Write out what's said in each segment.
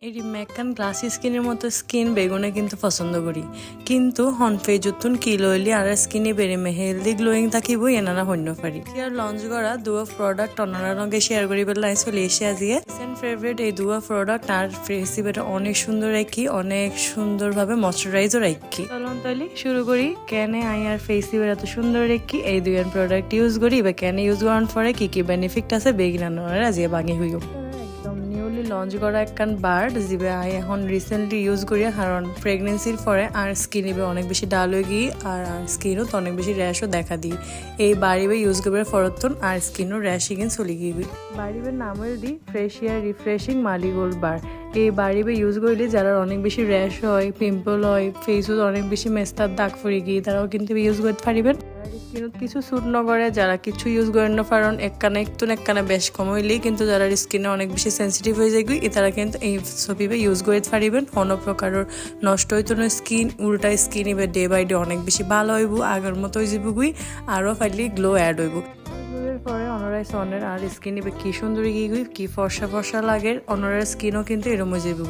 এটি মেকান গ্লাস স্কিনের মতো স্কিন বেগুনে কিন্তু পছন্দ করি কিন্তু হনফে যতুন কি লইলি আর স্কিনে বেড়ে হেলদি গ্লোয়িং থাকিব এনারা হন্য পারি আর লঞ্চ করা দুয়া প্রোডাক্ট অনারা লগে শেয়ার করি পেলাই চলে এসে আজিয়ে রিসেন্ট ফেভারিট এই দুয়া প্রোডাক্ট আর ফেসি বেটা অনেক সুন্দর রাখি অনেক সুন্দরভাবে ময়শ্চারাইজও রাখি চলুন তাহলে শুরু করি কেন আই আর ফেসি বেটা এত সুন্দর রাখি এই দুই প্রোডাক্ট ইউজ করি বা কেন ইউজ করার পরে কি কি বেনিফিট আছে বেগিনানোরা আজিয়ে বাঙি হইব নিউলি লঞ্চ করা একখান বার্ড যিবে আই এখন রিসেন্টলি ইউজ করি কারণ প্রেগনেন্সির পরে আর স্কিন ইবে অনেক বেশি ডাল হয়ে গিয়ে আর স্কিনও তো অনেক বেশি র্যাশও দেখা দিই এই বাড়িবে ইউজ করবে ফরতন আর স্কিনও র্যাশ ইগেন চলে গিয়ে বাড়িবের নামের দি ফ্রেশিয়ার রিফ্রেশিং মালিগোল্ড বার এই বাড়িবে ইউজ করলে যারা অনেক বেশি র্যাশ হয় পিম্পল হয় ফেসও অনেক বেশি মেস্তার দাগ পড়ে গিয়ে তারাও কিন্তু ইউজ করতে পারিবেন স্কিনত কিছু স্যুট নকরে যারা কিছু ইউজ করেন না পারেন একখানে বেশ কম হইলেই কিন্তু যারা স্কিনে অনেক বেশি সেন্সিটিভ হয়ে যায় তারা কিন্তু এই সপিবে ইউজ করে পারিবেন কোনো প্রকারের নষ্ট হইতো না স্কিন উল্টা স্কিন এবার ডে বাই ডে অনেক বেশি ভালো হইব আগের মতো হয়ে যাব আরও ফাইলি গ্লো অ্যাড হইব পরে অনরাই সনের আর স্কিন এবার কি সুন্দরী গিয়ে কি ফর্সা লাগে অনরার স্কিনও কিন্তু এরম হয়ে যাবো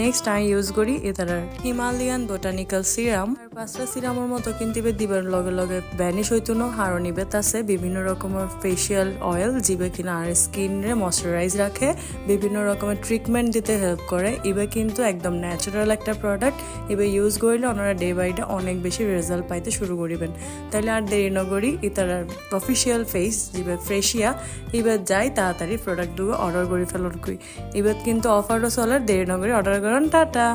নেক্সট আমি ইউজ করি এটার হিমালয়ান বোটানিক্যাল সিরাম আর 5টা সিরামের মতো কিন্তু এবার দিবার লগে লগে ভ্যানিশ হইতো না হারও নিবেত আছে বিভিন্ন রকমের ফেসিয়াল অয়েল জিবে কিনা আর স্কিনে ময়শ্চারাইজ রাখে বিভিন্ন রকমের ট্রিটমেন্ট দিতে হেল্প করে এবার কিন্তু একদম ন্যাচারাল একটা প্রোডাক্ট এবার ইউজ করলে ওনারা ডে বাই ডে অনেক বেশি রেজাল্ট পাইতে শুরু করিবেন তাহলে আর দেরি নগরি এটার অফিসিয়াল ফেস যেবার ফ্রেশিয়া এবার যাই তাড়াতাড়ি প্রোডাক্ট দুটো অর্ডার করে ফেলুন এবার কিন্তু অফারও চলার দেরি নগরি অর্ডার করেন টাটা।